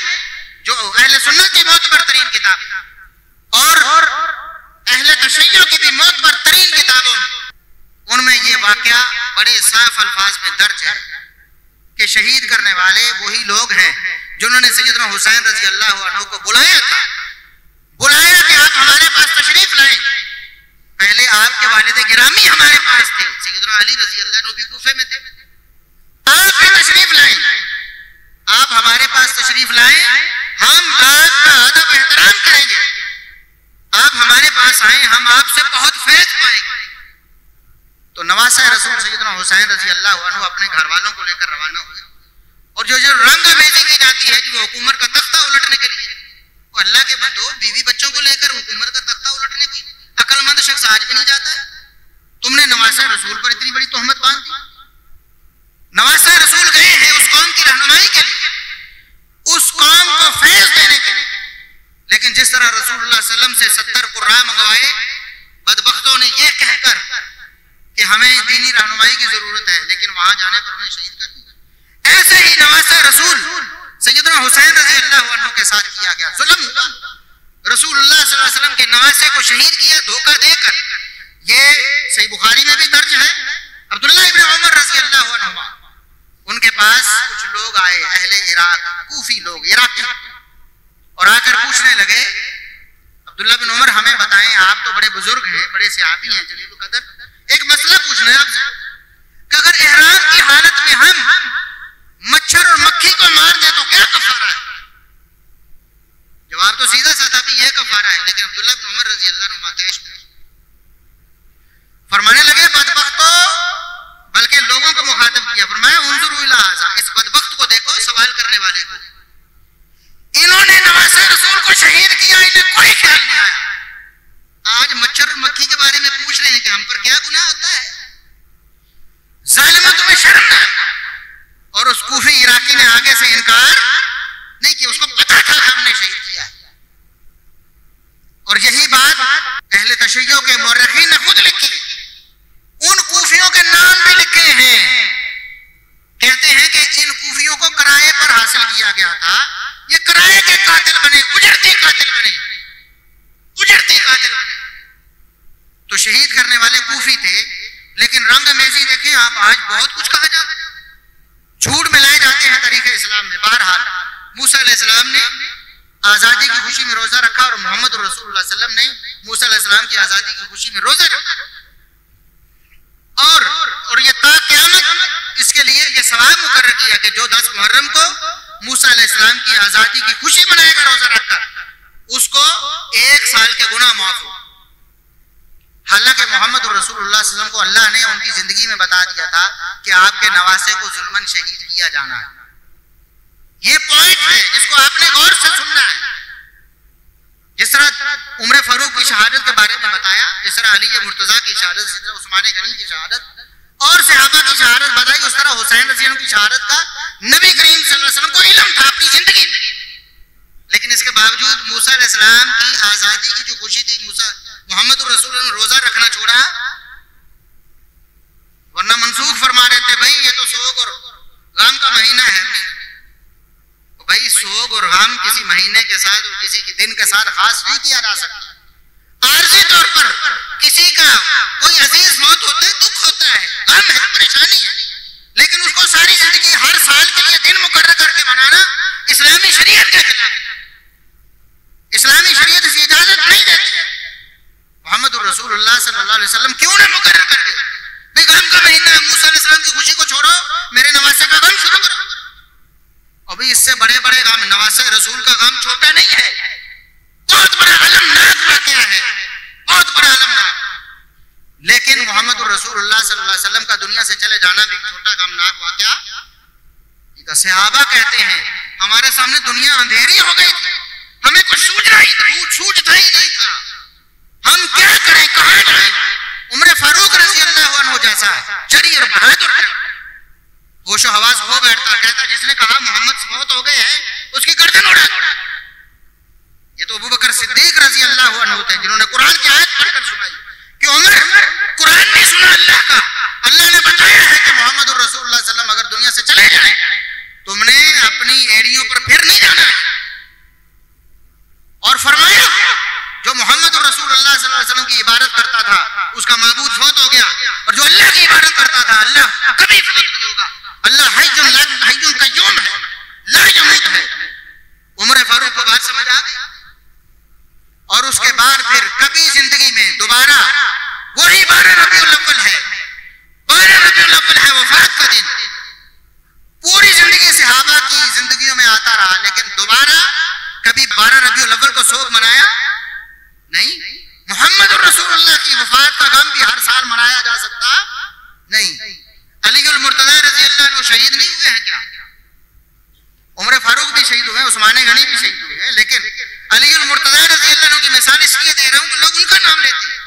जो अहले सुन्नत की मोतबर तरीन किताब और अहले तशय्युअ की भी मोतबर तरीन किताबों में, उनमें ये वाक़या बड़े साफ अल्फाज में दर्ज है कि शहीद करने वाले वही लोग हैं जिन्होंने सैयदना हुसैन रजी अल्लाह अन्हु को बुलाया था, बुलाया कि आप हमारे पास तशरीफ लाएं। पहले आपके वालिद गिरामी हमारे पास थे, सैयदना अली रजी अल्लाह अन्हु भी कूफे में थे, आप भी तशरीफ लाएं, आप हमारे पास तशरीफ लाएं, हम आपका अदब एहतराम करेंगे, आप हमारे पास आए, हम आपसे बहुत फैज पाएंगे। तो नवासा रसूल सैयदना हुसैन रजी अल्लाह अन्हु अपने घर वालों को लेकर रवाना हुए, और जो रंगारेजी की जाती है कि वो हुकूमत का तख्ता उलटने के लिए, और अल्लाह के बंदो बीवी बच्चों को लेकर हुकूमत का तख्ता उलटने की अकलमंद शख्स आज भी नहीं जाता है। तुमने नवासा रसूल पर इतनी बड़ी तोहमत बांध दी। नवासा रसूल गए हैं उस कौम की रहनुमाई के लिए, उस कौम को फैज देने के लिए, लेकिन जिस तरह रसूलुल्लाह सल्लल्लाहु अलैहि वसल्लम से 70 कुर्रा मंगवाए, बदबख्तों ने यह कहकर कि हमें दीनी रहनुमाई की जरूरत है, लेकिन वहां जाने पर उन्हें शहीद कर दिया। ऐसे ही नवासा रसूल सैयदना हुसैन रजी अल्लाह अन्हु के साथ किया गया जुल्म हुआ। रसूलुल्लाह सल्लल्लाहु अलैहि वसल्लम के नवासे को शहीद किया धोखा देकर। ये सही बुखारी में भी दर्ज है। अब्दुल्लाह इब्न उमर रजी अल्लाह अन्हुमा, उनके पास कुछ लोग आए, अहले इराक, कूफी लोग, इराकी, और आकर पूछने लगे, अब्दुल्लाह बिन उमर हमें बताएं, आप तो बड़े बुजुर्ग हैं, बड़े सहाबी हैं, जलील कदर, एक मसला पूछना है आपसे कि अगर इहराम की हालत में हम मच्छर और मक्खी को मार दे तो क्या कफारा है? जवाब तो सीधा साधा भी यह कफारा है, लेकिन अब्दुल्लाह बिन उमर रजी अल्लाह अन्हुमा तेज फरमाने लगे, बदबख्तो, बल्कि लोगों को मुखातिब किया, फरमाया उन्जुरू इला हाज़ा, इस बदबख्त को देखो, सवाल करने वाले को, इन्होंने नवासे रसूल को शहीद किया, इन्हें कोई ख्याल नहीं आया। आज मच्छर और मक्खी के बारे में पूछ रहे हैं कि हम पर क्या गुनाह होता है? जालिमा, तुम्हें शर्म ना? और उस कूफी इराकी ने आगे से इनकार नहीं किया, उसको पता था हमने शहीद किया है। और यही बात अहले तशय्युअ के मुर्रिखीन ने खुद लिखी, उन कूफियों के नाम भी लिखे हैं। कहते हैं कि इन कूफियों को किराए पर हासिल किया गया था, ये किराए के कातिल बने, उजरती कातिल बने, उजरती कातिल बने। तो शहीद करने वाले कूफी थे, लेकिन रंग अमेजी देखें आप, आज बहुत कुछ कहा जाता है, झूठ मिलाए जाते हैं तरीके इस्लाम में। बहरहाल मूसा अलैहिस्सलाम ने आजादी की खुशी में रोजा रखा, और मोहम्मद रसूलुल्लाह सल्लल्लाहु अलैहि वसल्लम ने मूसा अलैहिस्सलाम की आजादी की खुशी में रोजा रखा, और ये ता क़यामत इसके लिए ये सवाब मुकर्रर किया कि जो 10 मुहर्रम को मूसा अलैहिस्सलाम की आजादी की खुशी मनाएगा रोजा रखकर, उसको 1 साल के गुनाह माफ हो। हालांकि मोहम्मद रसूलुल्लाह सल्लल्लाहु अलैहि वसल्लम को अल्लाह ने उनकी जिंदगी में बता दिया था कि आपके नवासे को जुल्मन शहीद किया जाना है। ये पॉइंट है जिसको आपने गौर से सुनना है। जिस तरह उमर फारूक की शहादत के बारे में बताया, जिस तरह अली मुर्तजा की शहादत, जिस तरह उस्मान गनी की शहादत और सहाबा की शहादत बताई, उस तरह हुसैन रज़ी अल्लाह की शहादत का नबी करीम सल्लल्लाहु अलैहि वसल्लम को इल्म था अपनी जिंदगी में। लेकिन इसके बावजूद मूसा अलैहिस्सलाम की आजादी की जो खुशी थी, मोहम्मद रसूल ने रोजा रखना छोड़ा, वरना मंसूख फरमा रहे थे, भाई ये तो सोग और गम का महीना है। भाई सोग और गम किसी महीने के साथ और किसी के दिन के साथ खास नहीं किया जा सकता। आर्जी तौर पर किसी का कोई अजीज मौत होता है, दुख होता है, गम है, परेशानी है, लेकिन उसको सारी जिंदगी हर साल के लिए दिन मुकर्रर करके मनाना इस्लामी शरीयत के खिलाफ है। इस्लामी शरीयत इसे इजाजत नहीं देती। मोहम्मद रसूल इससे बड़े बड़े गम, नवासे रसूल का गम छोटा नहीं है, बहुत बड़ा अलमनाक वाकया है, बहुत बड़ा अलमनाक। लेकिन मोहम्मद रसूलुल्लाह सल्लल्लाहु अलैहि वसल्लम का दुनिया से चले जाना भी छोटा गमनाक वाकया। सहाबा कहते हैं हमारे सामने दुनिया अंधेरी हो गई थी, हमें कुछ सूझता ही नहीं था, हम क्या करें, कहां जाएं। उमर फारूक रजी अल्लाह अन्हु जैसा जरी और बहादुर होशो हवास हो बैठता, कहता जिसने कहा मोहम्मद मौत हो गए हैं उसकी गर्दन उड़ा दो। ये तो अबू बकर सिद्दीक रजी अल्लाह अन्हु थे जिन्होंने कुरान की आयत पढ़कर सुनाई कि उमर कुरान नहीं सुना अल्लाह का, अल्लाह ने बताया है कि मोहम्मद रसूलुल्लाह सल्लल्लाहु अलैहि वसल्लम अगर दुनिया से चले जाएं तुमने अपनी एड़ियों पर फिर नहीं जाना है। और फरमाया जो मोहम्मद रसूलुल्लाह सल्लल्लाहु अलैहि वसल्लम की इबादत करता था उसका माबूद फौत हो गया, और जो अल्लाह की इबादत करता था अल्लाह कभी फौत नहीं होगा, अल्लाह हय्युन कय्यूम है, ला यमूत है। उमर फारूक को बात समझ आ गई, और उसके बाद फिर कभी जिंदगी में दोबारा वही 12 रबीउल अव्वल है, 12 रबीउल अव्वल है वफात का दिन, पूरी जिंदगी सहाबा की जिंदगियों में आता रहा, लेकिन दोबारा कभी 12 रबीउल अव्वल को शोक मनाया नहीं। मोहम्मद रसूलुल्लाह की वफात का गम भी हर साल मनाया जा सकता नहीं। अलीउल मुर्तज़ा रज़ी अल्लाह अन्हु शहीद नहीं हुए हैं क्या? उमर फारूक भी शहीद हुए, उस्मान गनी भी शहीद हुए हैं, लेकिन अलीउल मुर्तज़ा रज़ी अल्लाह अन्हु की मिसाल इसलिए दे रहा हूं कि लोग उनका नाम लेते हैं।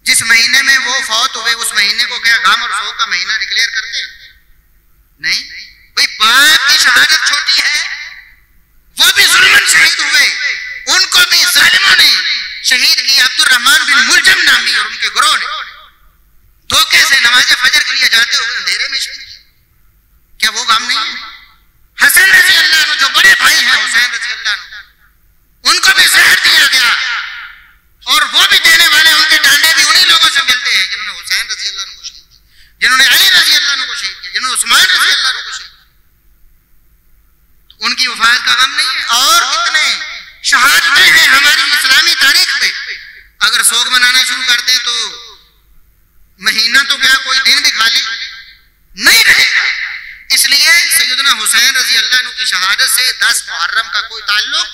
जिस महीने में वो फौत हुए उस महीने को क्या गम और शोक का महीना डिक्लेयर करते हैं? नहीं भाई, बाप की शहादत छोटी है, वो भी जुल्मन शहीद हुए, उनको भी जालिमों ने शहीद किया। अब्दुर्रहमान बिन मुलजम नामी और उनके गिरोह ने धोखे से नमाज फजर के लिए जाते हुए अंधेरे में शहीद किया। क्या वो गम नहीं है? हसन रजी अल्लाह अन्हु जो बड़े भाई हैं हुसैन रजी अल्लाह अन्हु, उनको भी जहर दिया गया, और वो भी देने वाले उनके डांडे भी उन्हीं लोगों से मिलते हैं जिन्होंने हुसैन रजी अल्लाह अन्हु को शहीद किया, जिन्होंने अली रजी अल्लाह अन्हु को शहीद किया, जिन्होंने उस्मान रजी अल्लाह अन्हु को शहीद किया। तो उनकी वफात का गम नहीं है। और कितने शहादतें हैं हमारी इस्लामी तारीख में, अगर शोक मनाना शुरू कर दें तो महीना तो क्या कोई दिन भी खाली नहीं रहेगा। इसलिए सैयदना हुसैन रजी अल्लाह अन्हु की शहादत से 10 मुहर्रम का कोई ताल्लुक,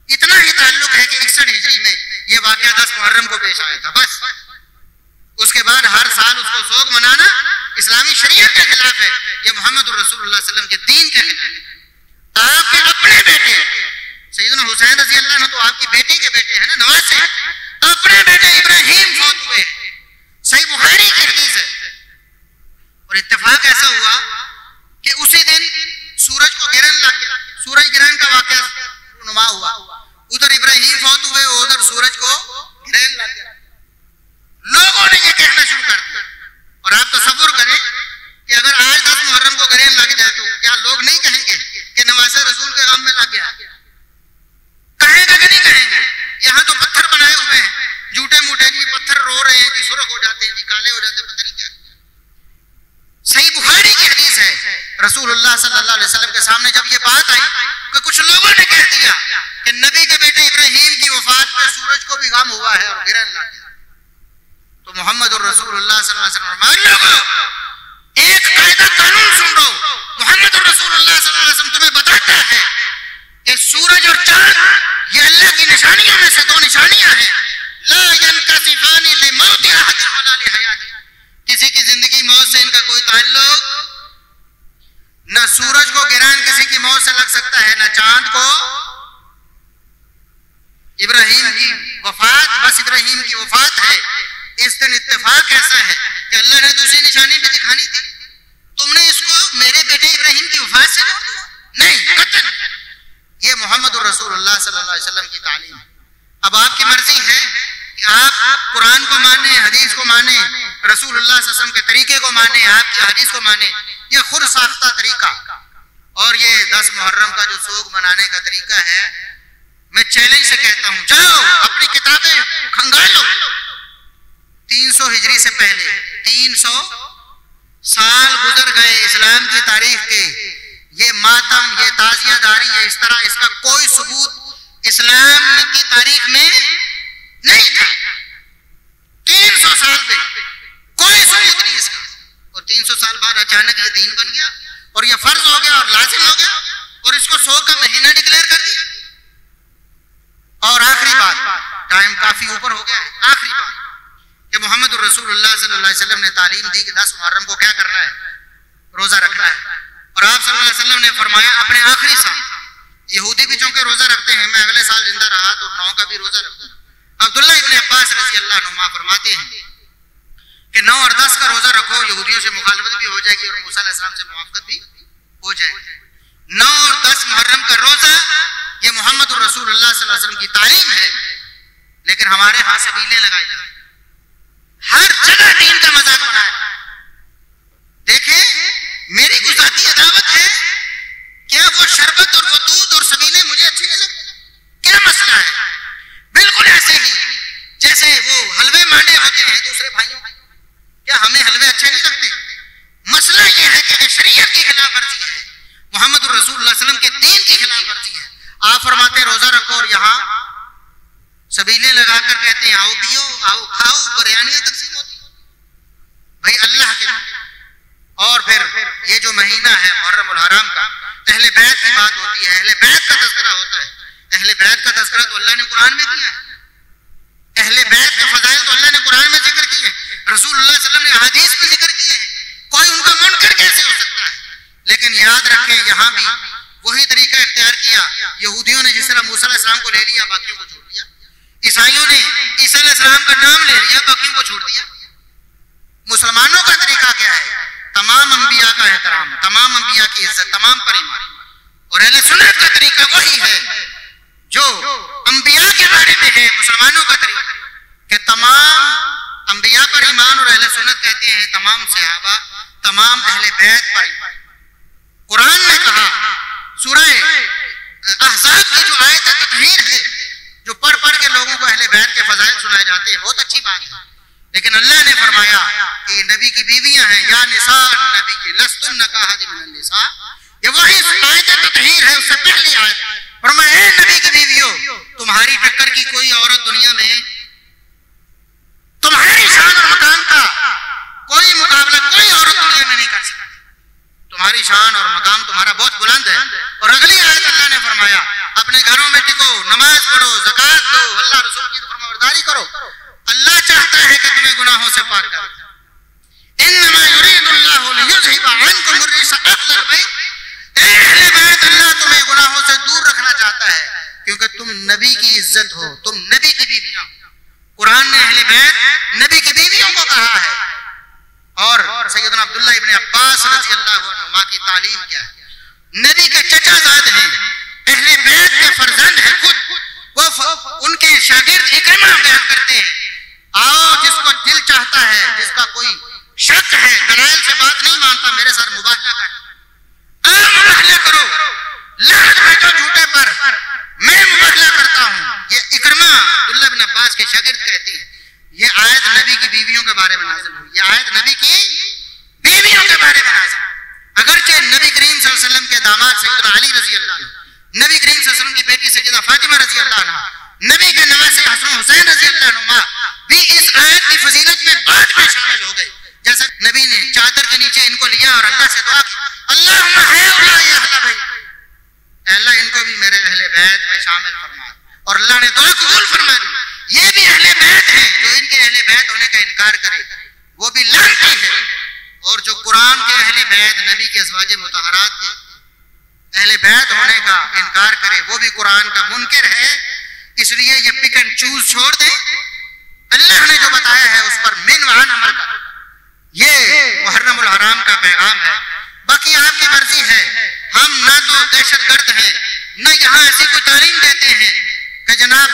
इतना ही ताल्लुक है कि 61 हिजरी में यह वाकया 10 मुहर्रम को पेश आया था, बस। उसके बाद हर साल उसको शोक मनाना इस्लामी शरीयत के खिलाफ है, यह मोहम्मद रसूलुल्लाह सल्लल्लाहु अलैहि वसल्लम के दीन के खिलाफ है। आपके अपने बेटे सैयदना हुसैन रजी अल्लाह अन्हु तो आपकी बेटी के बेटे हैं ना, नवासे, अपने बेटे इब्राहिम फौत हुए, सही बुखारी की हदीस है। और इत्तेफाक ऐसा हुआ कि उसी दिन सूरज को गिरन लग गया, सूरज ग्रहण का वाकया नुमा हुआ, उधर इब्राहिम फौत हुए, उधर सूरज को ग्रहण लग गया। लोगों ने ये कहना शुरू कर दिया, और आप तसव्वुर करें कि अगर आज 10 मुहर्रम को ग्रहण लग जाए तो क्या लोग नहीं कहेंगे कि नवासे रसूल के गम में लग गया? कहेंगे कि नहीं कहेंगे? यहाँ तो पत्थर बनाए हुए हैं, झूठे मूठे जी पत्थर रो रहे हैं कि सुर्ख हो जाते हैं जी, काले हो जाते हैं, पता नहीं क्या। सही बुखारी की हदीस है, रसूलुल्लाह सल्लल्लाहु अलैहि वसल्लम के सामने जब ये बात आई कि कुछ लोगों ने कह दिया कि नबी के बेटे इब्राहिम की वफात पर सूरज को भी गम हुआ है और गिरन लग गया, तो मोहम्मद रसूलुल्लाह सल्लल्लाहु अलैहि वसल्लम मान लो, एक कायदा कानून सुन लो, मोहम्मद रसूलुल्लाह सल्लल्लाहु अलैहि वसल्लम तुम्हें बताता है कि सूरज और चांद ये अल्लाह की निशानियों में से 2 निशानियां हैं। ला यनकसिफानी लिमौति अहदिन वला लिहयाति, किसी की जिंदगी मौत से इनका कोई ताल्लुक न, सूरज को गिरान किसी की मौत से लग सकता है, न चांद को। इब्राहिम की वफात बस इब्राहिम की वफात है, इस दिन इत्तेफाक ऐसा है कि अल्लाह ने दूसरी निशानी भी दिखानी थी, तुमने इसको मेरे बेटे इब्राहिम की वफात से जोड़ दिया? नहीं, कतन। ये मोहम्मद रसूलुल्लाह सल्लल्लाहु अलैहि वसल्लम की तालीम है। अब आपकी मर्जी है कि आप कुरान को माने, हदीस को माने, रसूलुल्लाह सल्लल्लाहु अलैहि वसल्लम के तरीके को माने, आपकी हदीस को माने, या खुद साख्ता तरीका। और ये 10 मुहर्रम का जो शोक मनाने का तरीका है, मैं चैलेंज से कहता हूं, जाओ अपनी किताबें खंगालो, 300 हिजरी से पहले 300 साल गुजर गए इस्लाम की तारीख के। ये मातम, ये ताजियादारी, ये इस तरह, इसका कोई सबूत इस्लाम की तारीख में नहीं था। 300 साल पे कोई सबूत नहीं इसका, और 300 साल बाद अचानक ये दीन बन गया और ये फर्ज हो गया और लाजिम हो गया टाइम काफी ऊपर हो गया है, आखिरी बात कि मोहम्मद रसूलुल्लाह सल्लल्लाहु अलैहि वसल्लम ने तालीम दी कि 10 मुहर्रम को क्या करना है, रोजा रखना है। और आप सल्लल्लाहु अलैहि वसल्लम ने फरमाया अपने आखिरी साल, यहूदी भी चूंकि रोजा रखते हैं, मैं अगले साल जिंदा रहा तो 9 का भी रोजा रखूंगा। अब्दुल्लाह इब्न अब्बास रज़ी अल्लाह अन्हुमा फरमाते हैं कि 9 और 10 का रोजा रखो, यहूदियों से मुखालफत भी हो जाएगी और मूसा अलैहिस्सलाम से मुआफ़क़त भी हो जाएगी। 9 और 10 मुहर्रम का रोजा ये मोहम्मद रसूलुल्लाह सल्लल्लाहु अलैहि वसल्लम की तालीम है, लेकिन हमारे यहाँ सबीले लगाई जाती, हर जगह दीन का मजाक बनाया। देखें, मेरी कोई जाती अदावत है क्या? वो शरबत और वो दूध और सबीले मुझे अच्छे नहीं लगते, क्या मसला है? बिल्कुल ऐसे ही जैसे वो हलवे मांडे होते हैं दूसरे भाइयों, क्या हमें हलवे अच्छे नहीं लगते? मसला ये है कि शरीयत की खिलाफ वर्जी है, मोहम्मद रसूलुल्लाह सल्लल्लाहु अलैहि वसल्लम के दीन की खिलाफ वर्जी है। आप फरमाते रोजा रखो और यहाँ सबीले लगाकर कहते हैं आओ पियो, आओ खाओ, बिरयानियां तकसीम होती भाई अल्लाह के। और फिर ये जो महीना है मुहर्रमुल हराम का, अहले बैत की बात होती है, अहले बैत का तज़किरा होता है। अहले बैत का तज़किरा तो अल्लाह ने कुरान में किया है, अहले बैत के फज़ाइल तो अल्लाह ने कुरान में जिक्र किए हैं, रसूलुल्लाह सल्लल्लाहु अलैहि वसल्लम ने हदीस में जिक्र किए हैं। कोई उनका मुनकर कैसे हो सकता है? लेकिन याद रखें यहाँ भी वही तरीका इख्तियार किया। यहूदियों ने जिस तरह मूसा अलैहिस्सलाम को ले लिया, बाकियों को छोड़ दिया। ईसाइयों ने ईसा अलैहिस्सलाम का नाम ले लिया, बाकियों को छोड़ दिया। मुसलमानों का तरीका क्या है? तमाम अंबिया का एहतराम, तमाम अंबिया की इज्जत, तमाम पर ईमान। और अहले सुन्नत का तरीका वही है जो अंबिया के बारे में है, मुसलमानों का तरीका कि तमाम अंबिया पर ईमान। और अहले सुन्नत कहते हैं तमाम सहाबा, तमाम अहले बैत पर ईमान। कुरान ने कहा, सूरह अहज़ाब की जो आयत तत्हीर है, जो पढ़ पढ़ के लोगों को अहले बैत के फज़ाइल सुनाए जाते हैं, बहुत अच्छी बात है। लेकिन अल्लाह ने फरमाया कि नबी की बीवियां हैं, या निसा नबी की लस्तुन्ना काहदिन मिनन निसा, ये वही आयत तत्हीर है, उससे पहली आयत। फरमाया ए नबी की बीवियों, तुम्हारी टक्कर की कोई औरत दुनिया में, तुम्हारी शान और मकाम का कोई मुकाबला कोई औरत दुनिया में नहीं कर सकती। तुम्हारी शान और मकाम तुम्हारा बहुत बुलंद है। और अगली आयत अल्लाह ने फरमाया अपने घरों में टिको, नमाज पढ़ो, ज़कात दो, अल्लाह रसूल की फरमाबरदारी करो। अल्लाह चाहता है कि तुम्हें गुनाहों से पाक करे। इन्नमा युरीदुल्लाहु लियुज़हिबा अन्कुम अर्रिज्सा अहलल बैत, अहले बैत अल्लाह तुम्हें गुनाहों से दूर रखना चाहता है, क्योंकि तुम नबी की इज्जत हो, तुम नबी की बीवियां। कुरान ने अहले बैत नबी की बीवियों को कहा है। और सैयदना अब्दुल्लाह इब्न अब्बास रज़ी अल्लाहु अन्हुमा की तालीम क्या है? नबी के चचाजाद हैं, अहले बैत के फर्जंद हैं खुद। वो उनके शागिर्द इकरमा बयान करते हैं, आओ जिसको दिल चाहता है, जिसका कोई शक है, दलाइल से बात नहीं मानता, मेरे साथ मुबाहला कर, आओ मुबाहला करो, लानत भेजो झूठे पर, मैं मुबाहला करता हूँ। ये इकरमा अब्दुल्लाह इब्न अब्बास के शागिर्द कहते हैं। ये आयत नबी की बीवियों के बारे में नाज़िल हुई, ये आयत नबी की बीवियों के बारे में नाज़िल। अगरचे नबी करीम सल्लल्लाहु अलैहि वसल्लम के दामाद सैयदना अली रज़ी अल्लाह अन्हु, नबी करीम सल्लल्लाहु अलैहि वसल्लम की बेटी सैयदा फातिमा रज़ी अल्लाह अन्हा, नबी के नवासे हसन हुसैन रज़ी अल्लाह अन्हुमा भी इस आयत की फजीलत में बाद में शामिल हो गए। जैसे नबी ने चादर के नीचे इनको लिया और अल्लाह से दुआ की, अल्लाहुम्मा हाउला या अहले बैत, अल्लाह इनको भी मेरे अहले बैत में शामिल फरमा। और अल्लाह ने दुआ कबूल फरमा ली। ये भी अहले बैत है, जो इनके अहले बैत होने का इनकार करे वो भी लानती है। और जो कुरान के अहले बैत, नबी के अज़वाज मुतहरात के अहले बैत होने का इनकार करे वो भी कुरान का मुनकिर है। इसलिए ये पिक एंड चूज छोड़ दे, अल्लाह ने जो बताया है उस पर मिनवान अमल कर। ये मुहर्रमुल हराम का पैगाम है। बाकी आपकी मर्जी है, हम ना तो दहशतगर्द हैं, न यहाँ ऐसी कोई तालीम देते हैं कि जनाब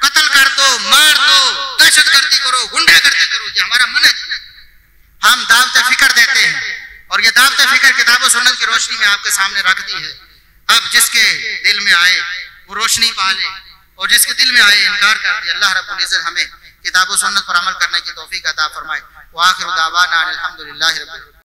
कत्ल कर दो, मार दो, दहशतगर्दी करो, गुंडागर्दी करो, ये हमारा मन है। हम दावत फिक्र देते हैं और ये दावत फिक्र किताब और सुन्नत की रोशनी में आपके सामने रख दी है। अब जिसके दिल में आए वो रोशनी पा ले, और जिसके दिल में आए इनकार कर दिया। अल्लाह रब्बुल इज्जत हमें किताब और सुन्नत पर अमल करने की तौफीक अता फरमाए। व आखिरु दावाना अनिल हम्दुलिल्लाहि रब्बिल आलमीन।